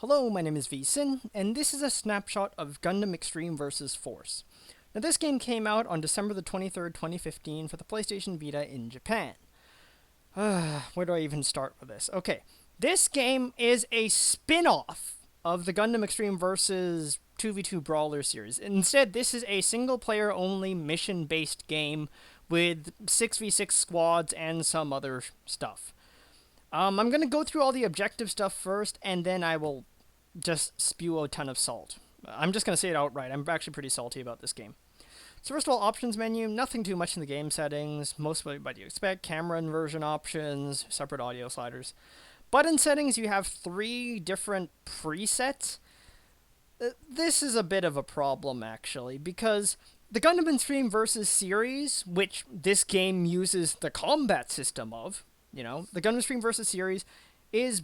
Hello, my name is VSin, and this is a snapshot of Gundam Extreme vs. Force. Now, this game came out on December the 23rd, 2015 for the PlayStation Vita in Japan. Where do I even start with this? Okay, this game is a spin-off of the Gundam Extreme vs. 2v2 Brawler series. Instead, this is a single-player only mission-based game with 6v6 squads and some other stuff. I'm going to go through all the objective stuff first, and then I will just spew a ton of salt. I'm just going to say it outright. I'm actually pretty salty about this game. So first of all, options menu, nothing too much in the game settings. Most of what you expect, camera inversion options, separate audio sliders. Button settings, you have 3 different presets. This is a bit of a problem, actually, because the Gundam Extreme vs. series, which this game uses the combat system of, the Gundam Extreme vs. series is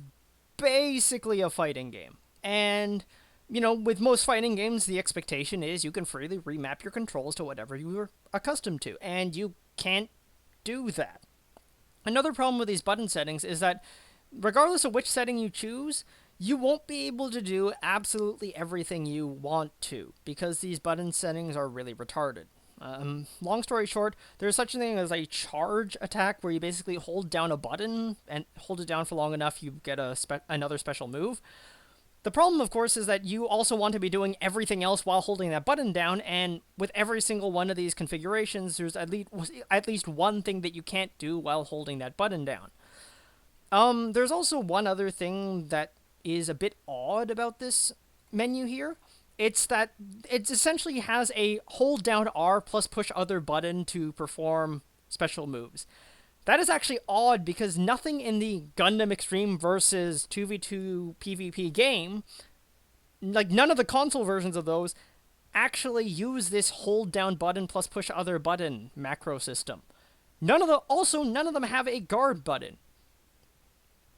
basically a fighting game. And, with most fighting games, the expectation is you can freely remap your controls to whatever you were accustomed to. And you can't do that. Another problem with these button settings is that regardless of which setting you choose, you won't be able to do absolutely everything you want to, because these button settings are really retarded. Long story short, there's such a thing as a charge attack, where you basically hold down a button, and hold it down for long enough, you get another special move. The problem, of course, is that you also want to be doing everything else while holding that button down, and with every single one of these configurations, there's at least one thing that you can't do while holding that button down. There's also one other thing that is a bit odd about this menu here. It's that it essentially has a hold down R plus push other button to perform special moves. That is actually odd because nothing in the Gundam Extreme vs. 2v2 PvP game, like none of the console versions of those, actually use this hold down button plus push other button macro system. None of them have a guard button.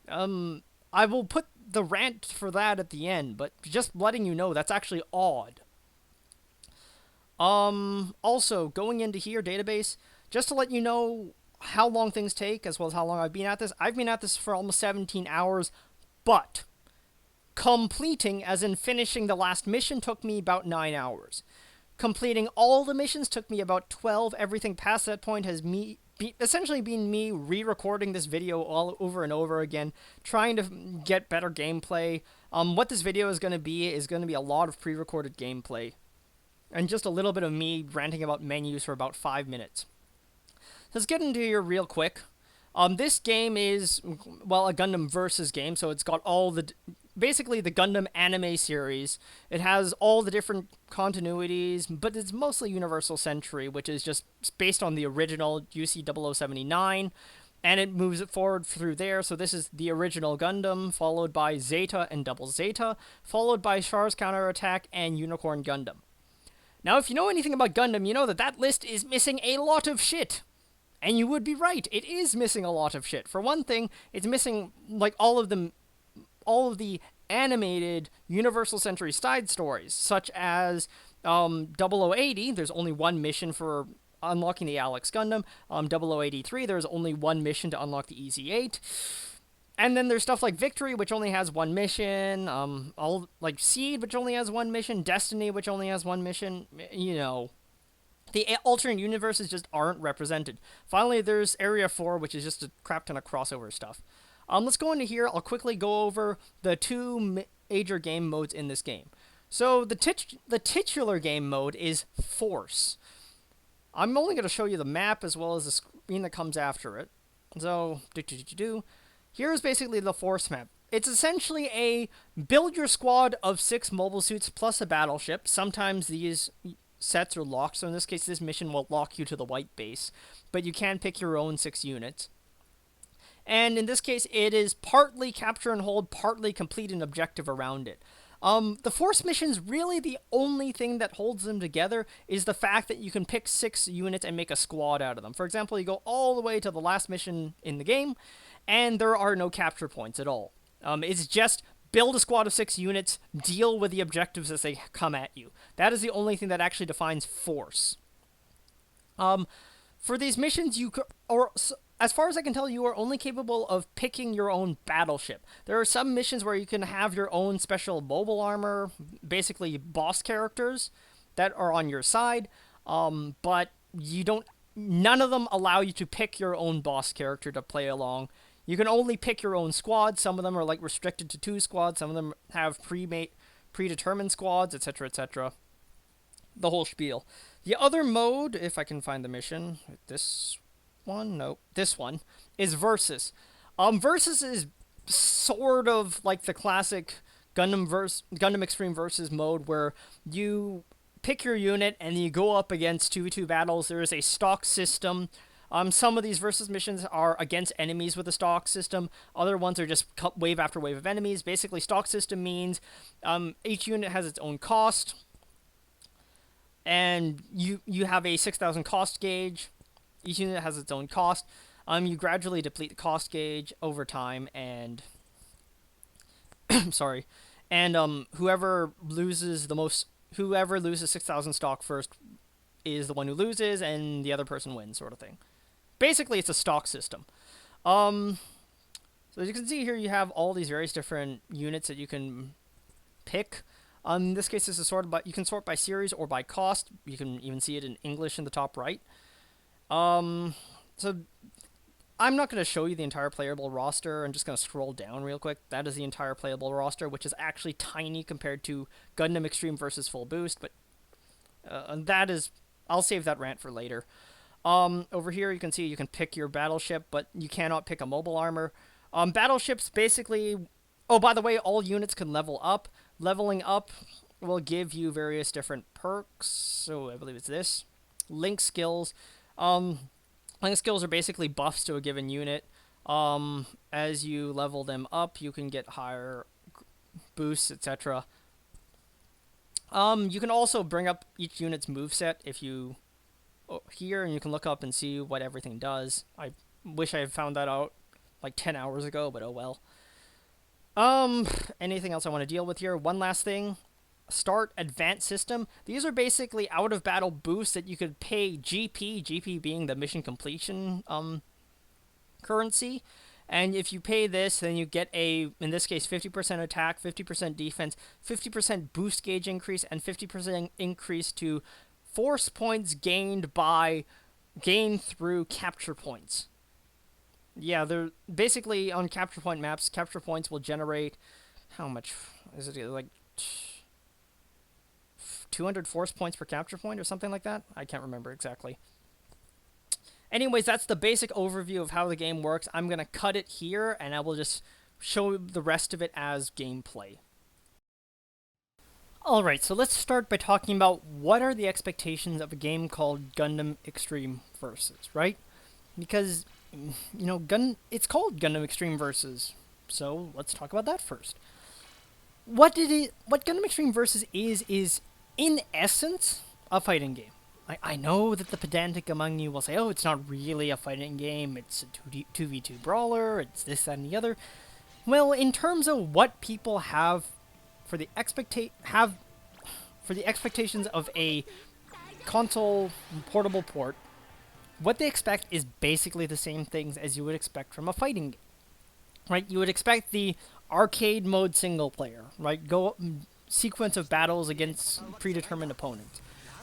I will put the rant for that at the end, but just letting you know that's actually odd. Also, going into here, database, just to let you know how long things take, as well as how long I've been at this. I've been at this for almost 17 hours, but completing, as in finishing the last mission, took me about 9 hours. Completing all the missions took me about 12. Everything past that point has essentially been me re-recording this video all over and over again, trying to get better gameplay. What this video is going to be a lot of pre-recorded gameplay, and just a little bit of me ranting about menus for about 5 minutes. Let's get into here real quick. This game is, well, a Gundam versus game, so it's got basically the Gundam anime series. It has all the different continuities, but it's mostly Universal Century, which is just based on the original UC0079, and it moves it forward through there. So this is the original Gundam, followed by Zeta and Double Zeta, followed by Char's Counterattack and Unicorn Gundam. Now, if you know anything about Gundam, you know that list is missing a lot of shit. And you would be right, it is missing a lot of shit. For one thing, it's missing like all of the animated Universal Century side stories, such as 0080, there's only one mission for unlocking the Alex Gundam. 0083, there's only one mission to unlock the EZ8. And then there's stuff like Victory, which only has one mission, like Seed, which only has one mission, Destiny, which only has one mission, The alternate universes just aren't represented. Finally, there's Area 4, which is just a crap ton of crossover stuff. Let's go into here. I'll quickly go over the 2 major game modes in this game. So the titular game mode is Force. I'm only going to show you the map as well as the screen that comes after it. So, here's basically the Force map. It's essentially a build your squad of 6 mobile suits plus a battleship. Sometimes these sets are locked, so in this case, this mission will lock you to the white base, but you can pick your own 6 units. And in this case, it is partly capture and hold, partly complete an objective around it. The Force missions, really the only thing that holds them together is the fact that you can pick 6 units and make a squad out of them. For example, you go all the way to the last mission in the game, and there are no capture points at all. It's just build a squad of 6 units, deal with the objectives as they come at you. That is the only thing that actually defines Force. For these missions, as far as I can tell, you are only capable of picking your own battleship. There are some missions where you can have your own special mobile armor, basically boss characters that are on your side, but you don't. None of them allow you to pick your own boss character to play along. You can only pick your own squad. Some of them are like restricted to 2 squads. Some of them have predetermined squads, etc., etc. The whole spiel. The other mode, if I can find the mission, this one, no, this one is versus. Versus is sort of like the classic Gundam Extreme Versus mode where you pick your unit and you go up against 2v2 battles. There is a stock system. Some of these versus missions are against enemies with a stock system. Other ones are just wave after wave of enemies. Basically, stock system means each unit has its own cost, and you have a 6,000 cost gauge. Each unit has its own cost. You gradually deplete the cost gauge over time, and sorry, and whoever loses 6,000 stock first is the one who loses, and the other person wins, sort of thing. Basically, it's a stock system. So as you can see here, you have all these various different units that you can pick. In this case, this is sorted by, you can sort by series or by cost. You can even see it in English in the top right. So I'm not going to show you the entire playable roster. I'm just going to scroll down real quick. That is the entire playable roster, which is actually tiny compared to Gundam Extreme versus Full Boost, but and that is, I'll save that rant for later. Over here you can see you can pick your battleship, but you cannot pick a mobile armor. Battleships basically, oh, by the way, all units can level up. Leveling up will give you various different perks. So I believe it's this. Link skills. Link skills are basically buffs to a given unit. As you level them up, you can get higher boosts, etc. You can also bring up each unit's moveset if you here, and you can look up and see what everything does. I wish I had found that out like 10 hours ago, but oh well. Anything else I want to deal with here? One last thing. Start advanced system. These are basically out of battle boosts that you could pay GP being the mission completion currency. And if you pay this, then you get a, in this case, 50% attack, 50% defense, 50% boost gauge increase, and 50% increase to force points gained through capture points. Yeah, they're basically on capture point maps. Capture points will generate, how much is it, like 200 force points per capture point or something like that? I can't remember exactly. Anyways, that's the basic overview of how the game works. I'm going to cut it here, and I will just show the rest of it as gameplay. Alright, so let's start by talking about what are the expectations of a game called Gundam Extreme Versus, right? Because, you know, it's called Gundam Extreme Versus, so let's talk about that first. What Gundam Extreme Versus is in essence a fighting game. I know that the pedantic among you will say, oh, it's not really a fighting game, it's a 2v2 brawler, it's this, that, and the other. Well, in terms of what people have for the expectations of a console portable port, what they expect is basically the same things as you would expect from a fighting game. Right? You would expect the arcade mode single player, right? Go sequence of battles against predetermined opponents.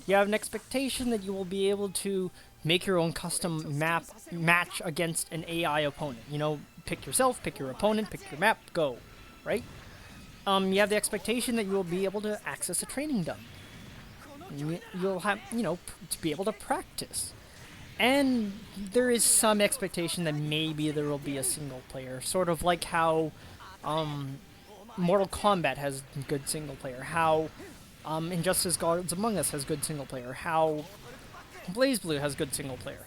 You have an expectation that you will be able to make your own custom match against an AI opponent. You know, pick yourself, pick your opponent, pick your map, go, right? You have the expectation that you will be able to access a training dump. You'll have, you know, to be able to practice. And there is some expectation that maybe there will be a single player, sort of like how Mortal Kombat has good single player, how Injustice Gods Among Us has good single player, how BlazBlue has good single player.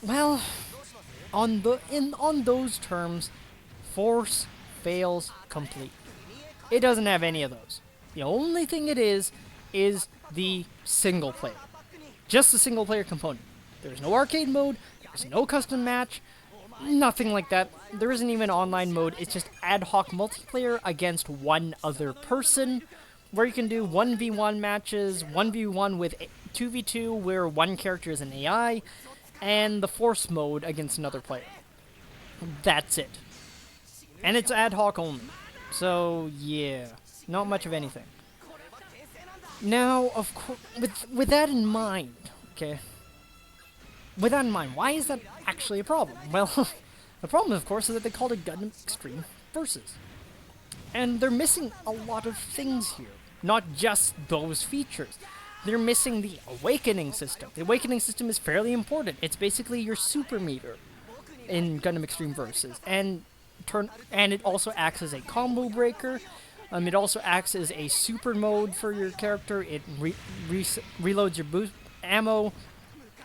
Well, on those terms, Force fails completely. It doesn't have any of those. The only thing it is the single player. Just the single player component. There's no arcade mode, there's no custom match, nothing like that. There isn't even online mode, it's just ad hoc multiplayer against one other person, where you can do 1v1 matches, 1v1 with 2v2 where one character is an AI, and the force mode against another player. That's it. And it's ad hoc only. So, yeah, not much of anything. Now, of course, with that in mind, okay, with that in mind, why is that actually a problem? Well, the problem, of course, is that they called it Gundam Extreme Versus. And they're missing a lot of things here. Not just those features. They're missing the awakening system. The awakening system is fairly important. It's basically your super meter in Gundam Extreme Versus. And it also acts as a combo breaker. It also acts as a super mode for your character. It reloads your boost ammo,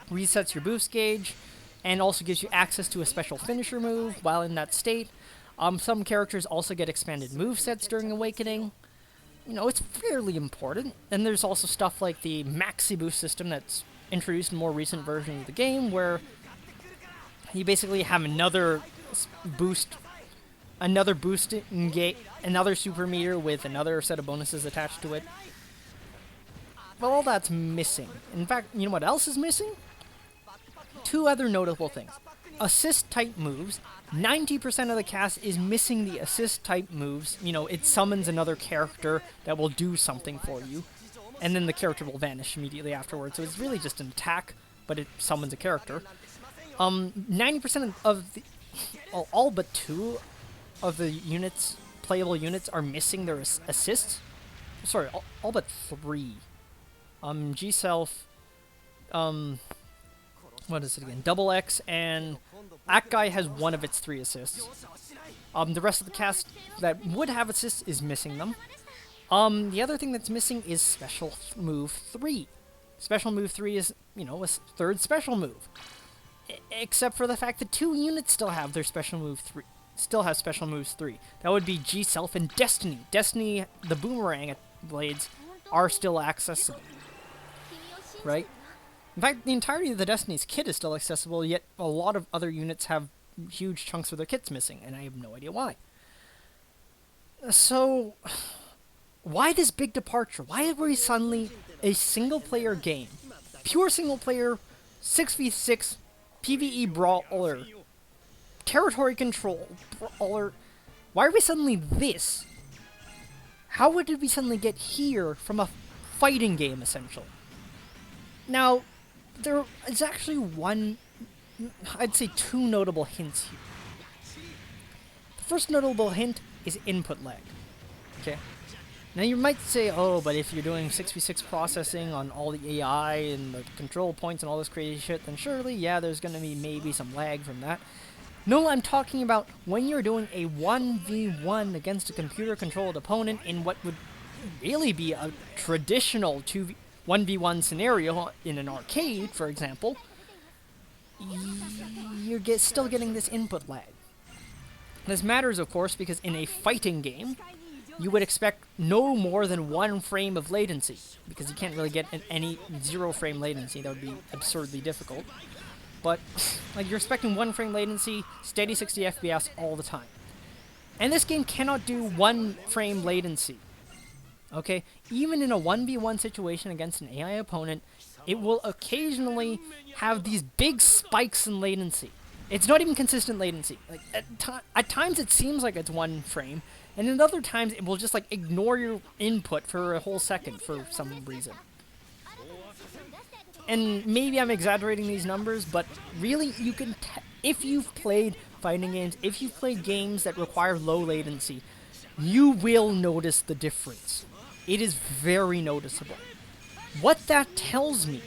resets your boost gauge, and also gives you access to a special finisher move while in that state. Some characters also get expanded movesets during Awakening. You know, it's fairly important. And there's also stuff like the Maxi Boost system that's introduced in more recent versions of the game, where you basically have another super meter with another set of bonuses attached to it. Well, all that's missing. In fact, you know what else is missing? Two other notable things. Assist-type moves. 90% of the cast is missing the assist-type moves. You know, it summons another character that will do something for you, and then the character will vanish immediately afterwards. So it's really just an attack, but it summons a character. 90% of the... Well, all but two of the units, playable units, are missing their assists. Sorry, all but three. G-Self, what is it again? Double X, and Akai has one of its 3 assists. The rest of the cast that would have assists is missing them. The other thing that's missing is Special Move 3. Special Move 3 is, you know, a third special move. Except for the fact that 2 units still have their Special Move 3. Still have Special Moves 3. That would be G-Self and Destiny. Destiny, the boomerang blades, are still accessible. Right? In fact, the entirety of the Destiny's kit is still accessible, yet a lot of other units have huge chunks of their kits missing, and I have no idea why. So, why this big departure? Why are we suddenly a single-player game? Pure single-player, 6v6, PvE brawler, territory control brawler. Why are we suddenly this? How did we suddenly get here from a fighting game, essentially? Now, there is actually I'd say 2 notable hints here. The first notable hint is input lag. Okay? Now you might say, oh, but if you're doing 6v6 processing on all the AI and the control points and all this crazy shit, then surely, yeah, there's gonna be maybe some lag from that. No, I'm talking about when you're doing a 1v1 against a computer-controlled opponent in what would really be a traditional 1v1 scenario in an arcade, for example, you're still getting this input lag. This matters, of course, because in a fighting game, you would expect no more than 1 frame of latency, because you can't really get any 0-frame latency. That would be absurdly difficult. But, like, you're expecting 1 frame latency, steady 60 FPS all the time. And this game cannot do 1 frame latency. Okay, even in a 1v1 situation against an AI opponent, it will occasionally have these big spikes in latency. It's not even consistent latency. Like at times it seems like it's 1 frame, and at other times it will just like ignore your input for a whole second for some reason. And maybe I'm exaggerating these numbers, but really you can, if you've played fighting games, if you've played games that require low latency, you will notice the difference. It is very noticeable. What that tells me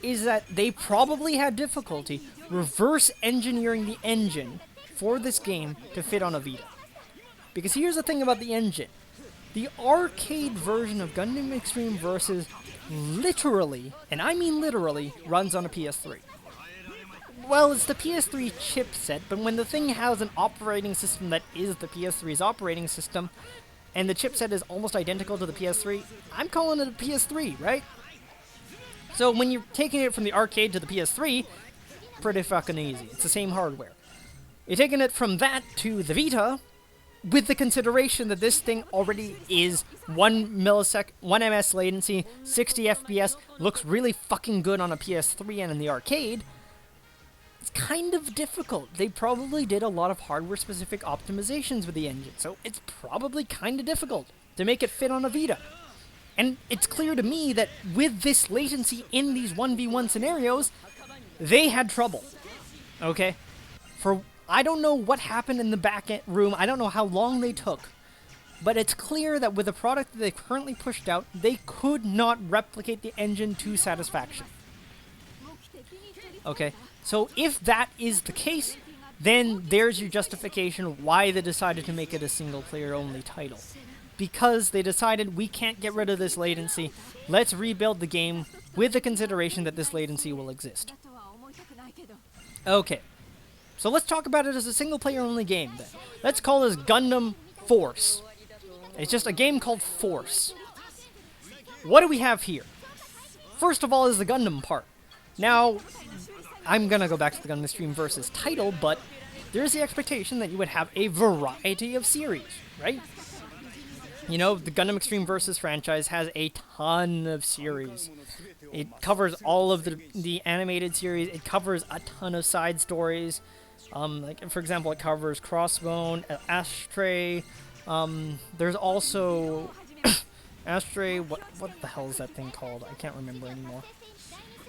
is that they probably had difficulty reverse engineering the engine for this game to fit on a Vita. Because here's the thing about the engine. The arcade version of Gundam Extreme Versus literally, and I mean literally, runs on a PS3. Well, it's the PS3 chipset, but when the thing has an operating system that is the PS3's operating system, and the chipset is almost identical to the PS3, I'm calling it a PS3, right? So when you're taking it from the arcade to the PS3, pretty fucking easy. It's the same hardware. You're taking it from that to the Vita, with the consideration that this thing already is 1 ms latency, 60 FPS, looks really fucking good on a PS3 and in the arcade, it's kind of difficult. They probably did a lot of hardware-specific optimizations with the engine, so it's probably kind of difficult to make it fit on a Vita. And it's clear to me that with this latency in these 1v1 scenarios, they had trouble. Okay? I don't know what happened in the back end room, I don't know how long they took, but it's clear that with the product that they've currently pushed out, they could not replicate the engine to satisfaction. Okay? So if that is the case, then there's your justification why they decided to make it a single-player only title. Because they decided we can't get rid of this latency, let's rebuild the game with the consideration that this latency will exist. Okay, so let's talk about it as a single-player only game then. Let's call this Gundam Force. It's just a game called Force. What do we have here? First of all is the Gundam part. Now, I'm gonna go back to the Gundam Extreme Versus title, but there's the expectation that you would have a variety of series, right? You know, the Gundam Extreme Versus franchise has a ton of series. It covers all of the animated series. It covers a ton of side stories. Like, for example, it covers Crossbone, Ashtray. There's also Ashtray. What the hell is that thing called? I can't remember anymore.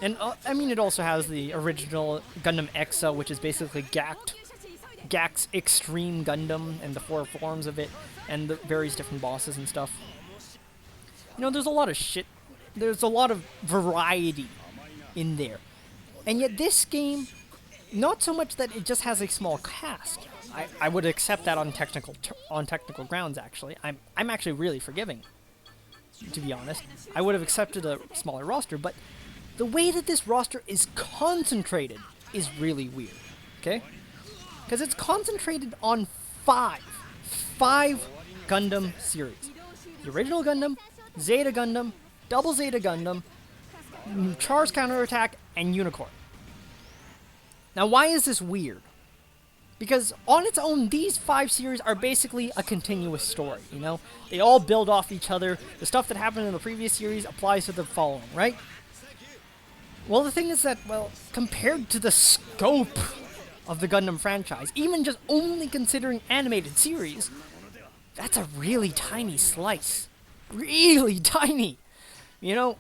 And I mean, it also has the original Gundam Exa, which is basically Gak's Extreme Gundam and the 4 forms of it, and the various different bosses and stuff. You know, there's a lot of shit. There's a lot of variety in there. And yet this game, not so much that it just has a small cast. I would accept that on technical grounds, actually. I'm actually really forgiving, to be honest. I would have accepted a smaller roster, but the way that this roster is concentrated is really weird, okay? Because it's concentrated on five Gundam series. The original Gundam, Zeta Gundam, Double Zeta Gundam, Char's Counterattack, and Unicorn. Now, why is this weird? Because on its own, these 5 series are basically a continuous story, you know? They all build off each other. The stuff that happened in the previous series applies to the following, right? Well, the thing is that, well, compared to the scope of the Gundam franchise, even just only considering animated series, that's a really tiny slice. Really tiny! You know?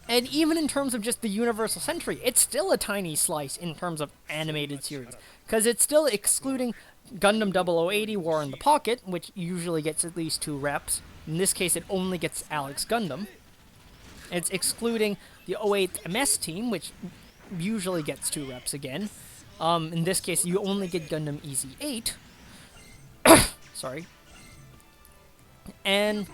And even in terms of just the Universal Century, it's still a tiny slice in terms of animated series. Because it's still excluding Gundam 0080 War in the Pocket, which usually gets at least 2 reps. In this case, it only gets Alex Gundam. It's excluding the 08th MS team, which usually gets 2 reps again. In this case, you only get Gundam EZ8. Sorry. And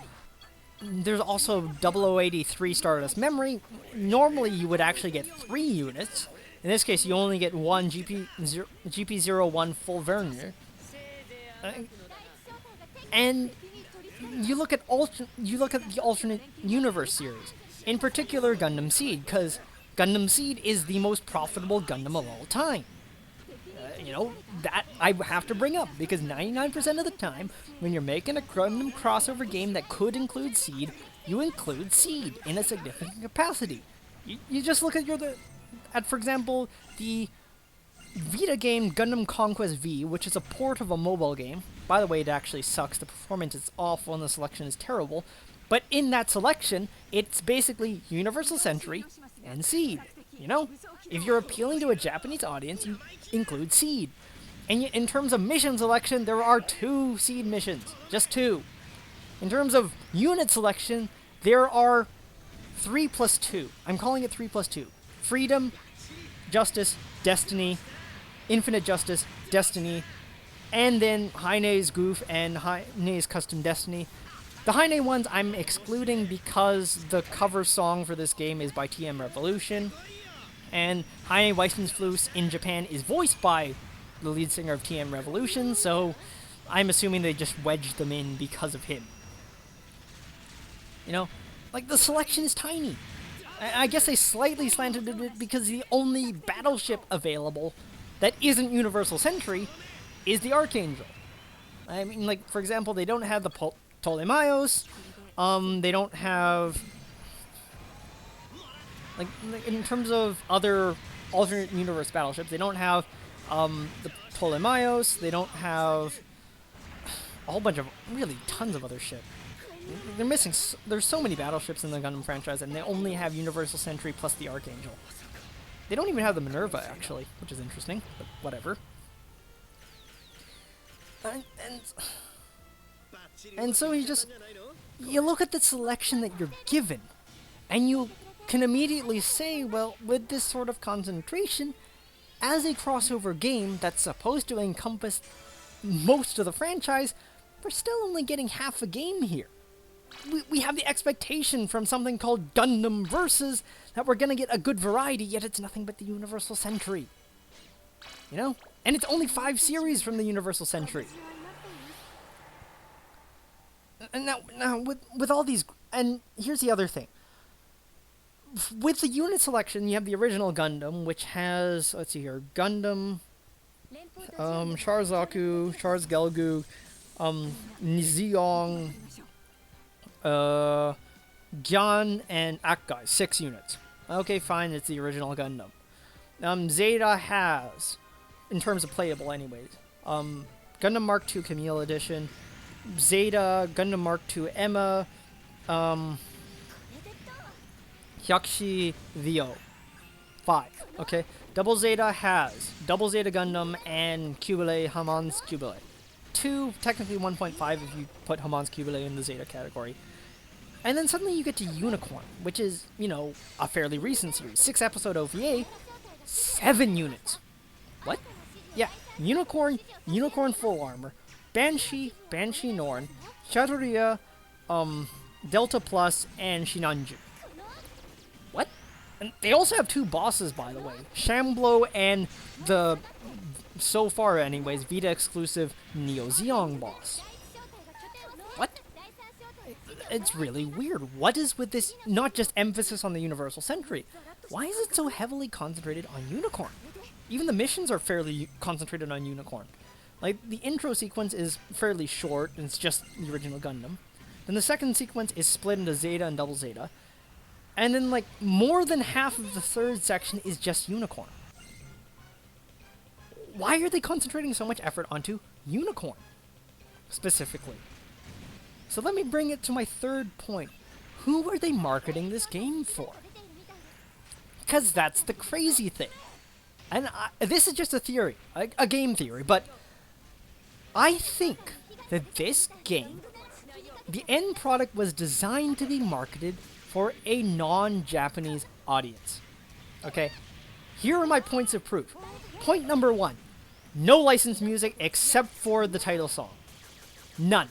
there's also 0083 Stardust Memory. Normally, you would actually get 3 units. In this case, you only get 1 GP01 full Vernier. And you look at the alternate universe series. In particular, Gundam Seed, because Gundam Seed is the most profitable Gundam of all time. You know, that I have to bring up, because 99% of the time, when you're making a Gundam crossover game that could include Seed, you include Seed in a significant capacity. You just look at, for example, the Vita game Gundam Conquest V, which is a port of a mobile game. By the way, it actually sucks. The performance is awful and the selection is terrible. But in that selection, it's basically Universal Century and Seed. You know, if you're appealing to a Japanese audience, you include Seed. And in terms of mission selection, there are 2 Seed missions. Just 2. In terms of unit selection, there are 3 plus 2. I'm calling it 3 plus 2. Freedom, Justice, Destiny, Infinite Justice, Destiny, and then Heine's Goof and Heine's Custom Destiny. The Heine ones I'm excluding because the cover song for this game is by TM Revolution, and Heine Weissensfluss in Japan is voiced by the lead singer of TM Revolution, so I'm assuming they just wedged them in because of him. You know, like, the selection is tiny. I guess they slightly slanted it because the only battleship available that isn't Universal Century is the Archangel. I mean, like, for example, they don't have the Ptolemaios, they don't have, like, in terms of other alternate universe battleships. They don't have the Ptolemaios. They don't have a whole bunch of really tons of other shit. They're missing. There's so many battleships in the Gundam franchise, and they only have Universal Sentry plus the Archangel. They don't even have the Minerva, actually, which is interesting, but whatever. And so you look at the selection that you're given, and you can immediately say, well, with this sort of concentration, as a crossover game that's supposed to encompass most of the franchise, we're still only getting half a game here. We have the expectation from something called Gundam Versus that we're gonna get a good variety, yet it's nothing but the Universal Sentry. You know? And it's only 5 series from the Universal Sentry. And now with all these... And here's the other thing. With the unit selection, you have the original Gundam, which has... Let's see here. Gundam... Charzaku, Charles Gelgu, Niziong... Gyan and Akai, 6 units. Okay, fine, it's the original Gundam. Zeta has, in terms of playable anyways, Gundam Mark II Camille Edition, Zeta, Gundam Mark II Emma, Hyakshi Vio. 5, okay? Double Zeta has Double Zeta Gundam and Cubile Hamon's Cubile. 2, technically 1.5 if you put Hamon's Cubile in the Zeta category. And then suddenly you get to Unicorn, which is, you know, a fairly recent series. 6-episode OVA, 7 units. What? Yeah, Unicorn, Unicorn Full Armor, Banshee, Banshee Norn, Chaturya, Delta Plus, and Shinanju. What? And they also have 2 bosses, by the way. Shamblo and the, so far anyways, Vita exclusive Neo Zeong boss. What? It's really weird. What is with this, not just emphasis on the Universal Sentry? Why is it so heavily concentrated on Unicorn? Even the missions are fairly concentrated on Unicorn. Like, the intro sequence is fairly short, and it's just the original Gundam. Then the second sequence is split into Zeta and Double Zeta. And then, like, more than half of the third section is just Unicorn. Why are they concentrating so much effort onto Unicorn, specifically? So let me bring it to my third point. Who are they marketing this game for? Because that's the crazy thing. And this is just a theory, a game theory, but I think that this game, the end product was designed to be marketed for a non-Japanese audience. Okay? Here are my points of proof. Point number 1. No licensed music except for the title song. None.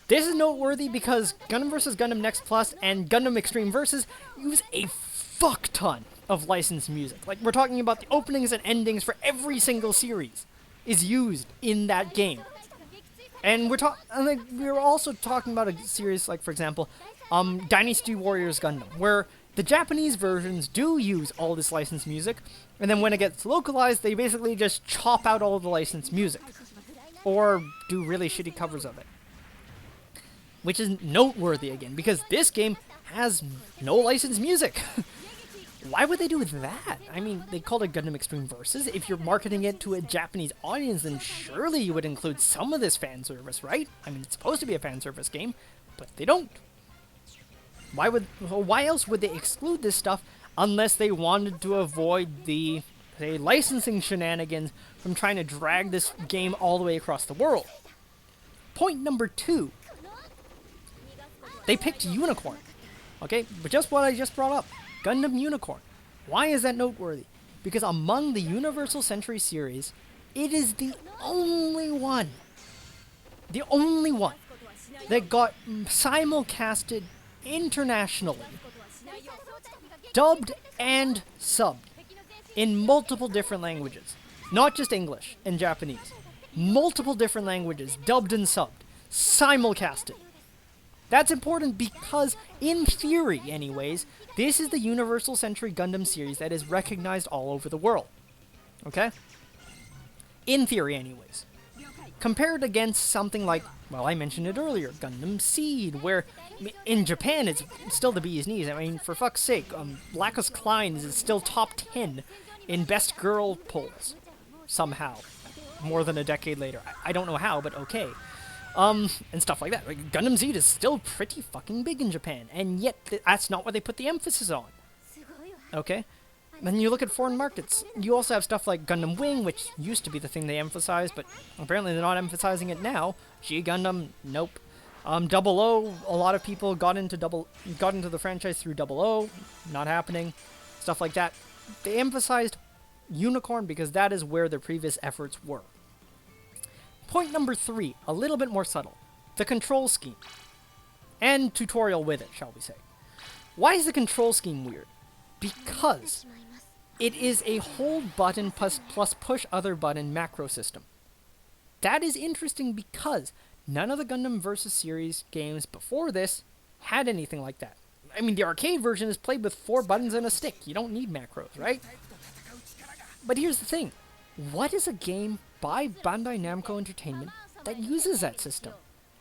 This is noteworthy because Gundam vs. Gundam Next Plus and Gundam Extreme Versus use a fuck ton of licensed music. Like, we're talking about the openings and endings for every single series is used in that game. And we're also talking about a series like, for example, Dynasty Warriors Gundam, where the Japanese versions do use all this licensed music, and then when it gets localized, they basically just chop out all the licensed music. Or do really shitty covers of it. Which is noteworthy again, because this game has no licensed music. Why would they do that? I mean, they called it Gundam Extreme Versus. If you're marketing it to a Japanese audience, then surely you would include some of this fan service, right? I mean, it's supposed to be a fan service game, but they don't. Why else would they exclude this stuff unless they wanted to avoid the, say, licensing shenanigans from trying to drag this game all the way across the world? Point number 2. They picked Unicorn. Okay, but just what I just brought up. Gundam Unicorn. Why is that noteworthy? Because among the Universal Sentry series, it is the only one that got simulcasted internationally, dubbed and subbed in multiple different languages. Not just English and Japanese. Multiple different languages, dubbed and subbed, simulcasted. That's important because, in theory anyways, this is the Universal Sentry Gundam series that is recognized all over the world. Okay? In theory anyways. Compared against something like, well, I mentioned it earlier, Gundam Seed, where in Japan it's still the bee's knees. I mean, for fuck's sake, Lacus Klein is still top 10 in best girl polls, somehow, more than a decade later. I don't know how, but okay. And stuff like that. Like, Gundam Z is still pretty fucking big in Japan, and yet that's not what they put the emphasis on. Okay? Then you look at foreign markets. You also have stuff like Gundam Wing, which used to be the thing they emphasized, but apparently they're not emphasizing it now. G Gundam, nope. Double O, a lot of people got into the franchise through Double O, not happening. Stuff like that. They emphasized Unicorn because that is where their previous efforts were. Point number 3, a little bit more subtle. The control scheme. And tutorial with it, shall we say. Why is the control scheme weird? Because it is a hold button plus push other button macro system. That is interesting because none of the Gundam vs. Series games before this had anything like that. I mean, the arcade version is played with 4 buttons and a stick. You don't need macros, right? But here's the thing. What is a game by Bandai Namco Entertainment that uses that system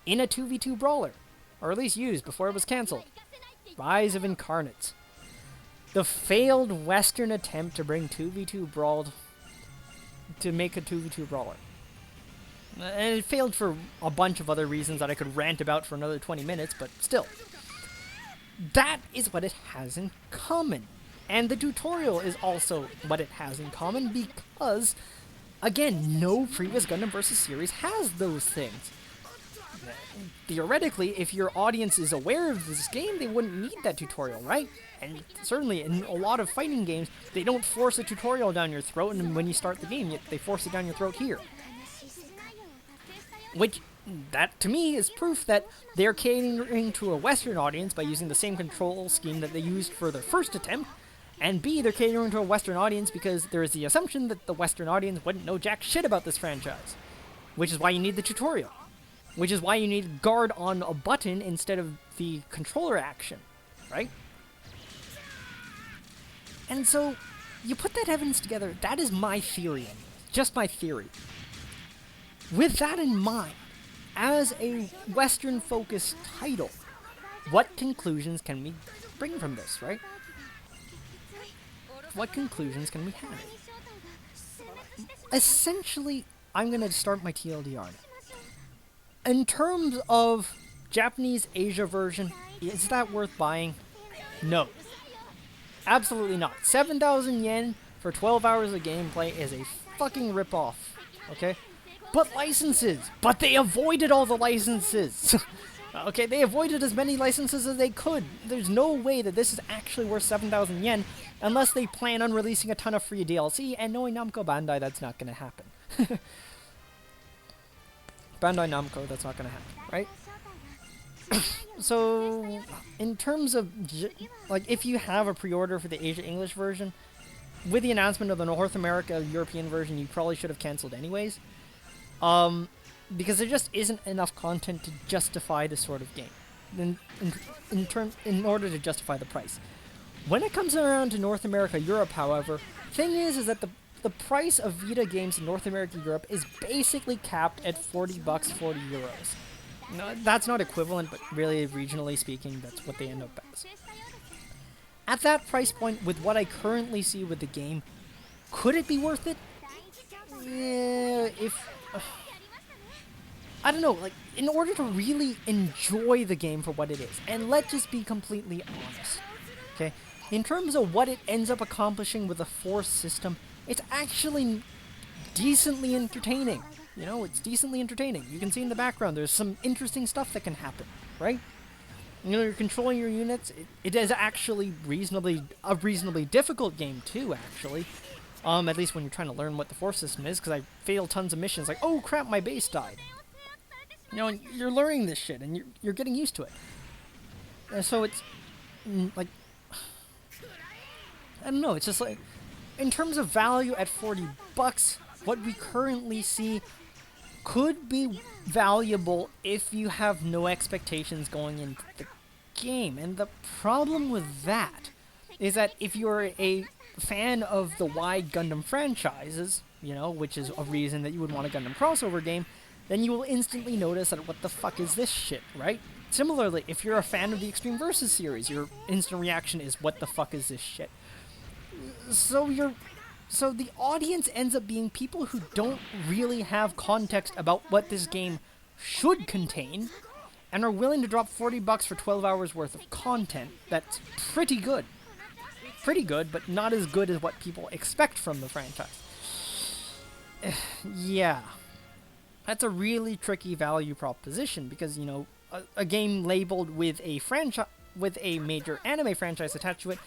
in a 2v2 brawler? Or at least used before it was cancelled. Rise of Incarnates. The failed Western attempt to bring 2v2 brawled to make a 2v2 brawler. And it failed for a bunch of other reasons that I could rant about for another 20 minutes, but still. That is what it has in common. And the tutorial is also what it has in common because, again, no previous Gundam vs. series has those things. Theoretically, if your audience is aware of this game, they wouldn't need that tutorial, right? And certainly, in a lot of fighting games, they don't force a tutorial down your throat, and when you start the game, they force it down your throat here. Which, that to me is proof that they're catering to a Western audience by using the same control scheme that they used for their first attempt, and B, they're catering to a Western audience because there is the assumption that the Western audience wouldn't know jack shit about this franchise. Which is why you need the tutorial. Which is why you need guard on a button instead of the controller action, right? And so, you put that evidence together, that is my theory, just my theory. With that in mind, as a Western-focused title, what conclusions can we bring from this, right? What conclusions can we have? Essentially, I'm going to start my TLDR. In terms of Japanese Asia version, is that worth buying? No. Absolutely not. 7,000 yen for 12 hours of gameplay is a fucking ripoff, okay? But licenses! But they avoided all the licenses! Okay, they avoided as many licenses as they could. There's no way that this is actually worth 7,000 yen unless they plan on releasing a ton of free DLC, and knowing Namco Bandai, that's not going to happen. Bandai Namco, that's not going to happen, right? So, in terms of, like, if you have a pre-order for the Asia English version, with the announcement of the North America European version, you probably should have cancelled anyways. Because there just isn't enough content to justify this sort of game, in order to justify the price. When it comes around to North America, Europe, however, thing is that the price of Vita games in North America, Europe is basically capped at 40 bucks, 40 euros. No, that's not equivalent, but really, regionally speaking, that's what they end up as. At that price point, with what I currently see with the game, could it be worth it? I don't know, like, in order to really enjoy the game for what it is, and let's just be completely honest, okay? In terms of what it ends up accomplishing with the Force system, it's actually decently entertaining. You know, it's decently entertaining. You can see in the background, there's some interesting stuff that can happen, right? You know, you're controlling your units. It is actually a reasonably difficult game, too, actually. At least when you're trying to learn what the Force system is, because I failed tons of missions, like, oh crap, my base died. You know, and you're learning this shit, and you're getting used to it. And so it's, like, I don't know, it's just like, in terms of value at 40 bucks, what we currently see could be valuable if you have no expectations going into the game. And the problem with that is that if you're a fan of the wide Gundam franchises, you know, which is a reason that you would want a Gundam crossover game, then you will instantly notice that what the fuck is this shit, right? Similarly, if you're a fan of the Extreme Versus series, your instant reaction is, what the fuck is this shit? So you're So the audience ends up being people who don't really have context about what this game should contain, and are willing to drop $40 for 12 hours worth of content that's pretty good. Pretty good, but not as good as what people expect from the franchise. Yeah. That's a really tricky value proposition because, you know, a game labeled with a major anime franchise attached to it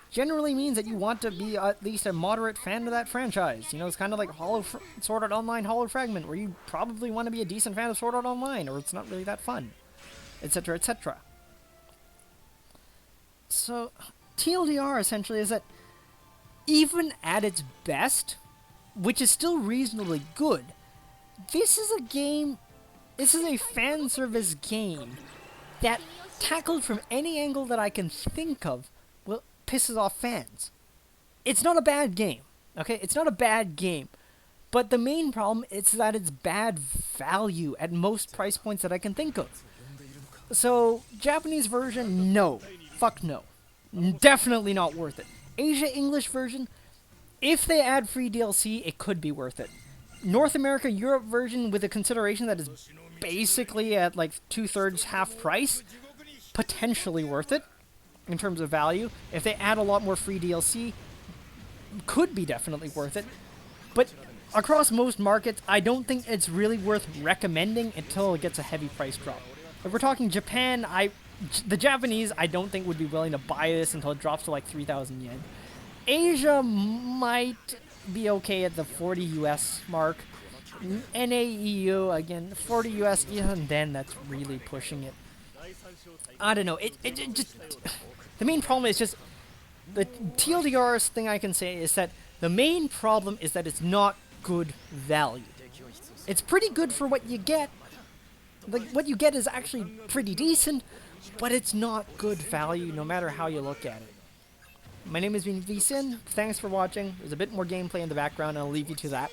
generally means that you want to be at least a moderate fan of that franchise. You know, it's kind of like Sword Art Online Hollow Fragment, where you probably want to be a decent fan of Sword Art Online, or it's not really that fun, etc., etc. So, TLDR essentially is that even at its best, which is still reasonably good, this is a fan service game that, tackled from any angle that I can think of, pisses off fans. It's not a bad game, okay? It's not a bad game. But the main problem is that it's bad value at most price points that I can think of. So, Japanese version, no. Fuck no. Definitely not worth it. Asia English version, if they add free DLC, it could be worth it. North America Europe version with a consideration that is basically at like 2/3 half price, potentially worth it in terms of value. If they add a lot more free DLC, could be definitely worth it. But across most markets, I don't think it's really worth recommending until it gets a heavy price drop. If we're talking Japan, the Japanese, I don't think would be willing to buy this until it drops to like 3,000 yen. Asia might be okay at the 40 US mark. NAEU, again, 40 US, even then, that's really pushing it. I don't know, it just... The main problem is just... The TLDR thing I can say is that the main problem is that it's not good value. It's pretty good for what you get. Like, what you get is actually pretty decent, but it's not good value no matter how you look at it. My name has been VSin. Thanks for watching. There's a bit more gameplay in the background, and I'll leave you to that.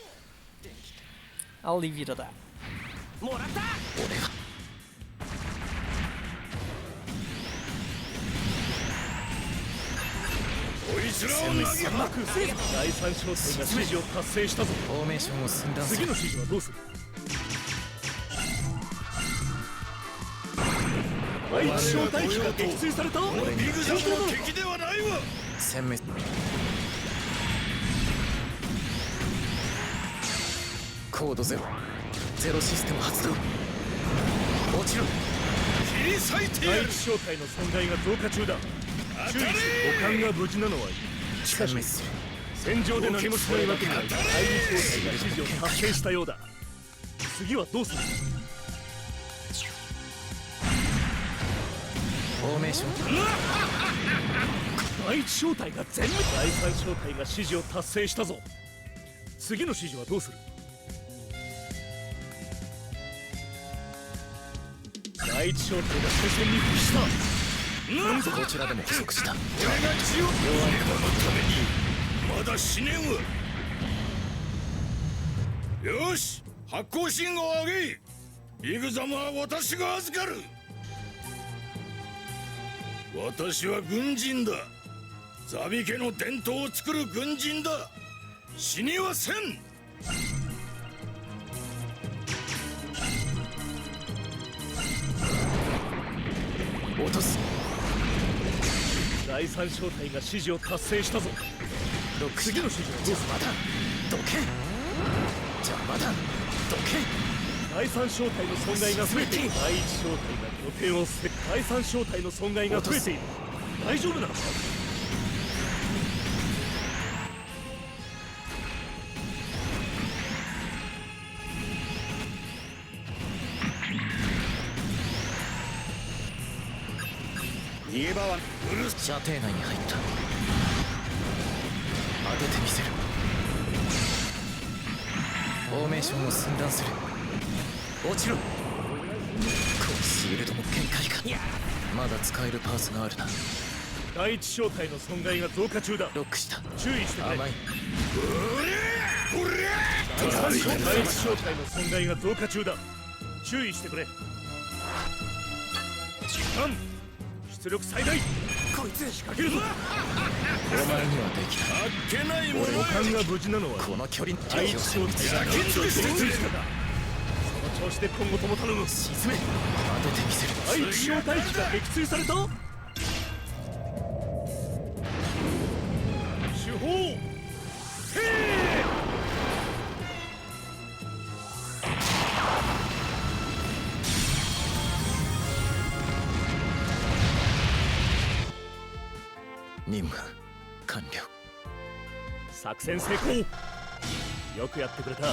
I'll leave you to that.コードゼロシステム発動落ちろ切り裂いてやる。第一小隊の損害が増加中だ。注意し、母艦が無事なのはいい。しかし戦場で何もしないわけにはいかない。第二小隊が指示を達成したようだ。次はどうする？フォーメーション。第一小隊が全滅。第三小隊が指示を達成したぞ。次の指示はどうする？第一小隊が戦線に復した。こちらでも不足した。俺が血を弱い者のためにまだ死ねんわ。よし、発光信号を上げ。ビグザムは私が預かる。私は軍人だ。ザビ家の伝統を作る軍人だ。死にはせん。落とす。第三小隊が指示を達成したぞ。次の指示はどうする？まだどけ。邪魔だ。どけ。第三小隊の損害が増えている。第一小隊が拠点を捨て、第三小隊の損害が増えている。大丈夫なのか？逃げ場は射程内に入った。当ててみせる。フォーメーションを寸断する。落ちろ。このシールドも限界か。まだ使えるパースがあるな。第一小隊の損害が増加中だ。ロックした。注意してくれ。甘い。第一小隊の損害が増加中だ。注意してくれ。出力最大。こいつ仕掛けるぞ。お前にはできない。あっけないもの。おかんが無事なのはこの距離の愛知を手が剣としてついたか。その調子で今後とも頼む。沈め。当ててみせる。愛知小隊機が撃墜された。手法へえ。任務完了。作戦成功。よくやってくれた。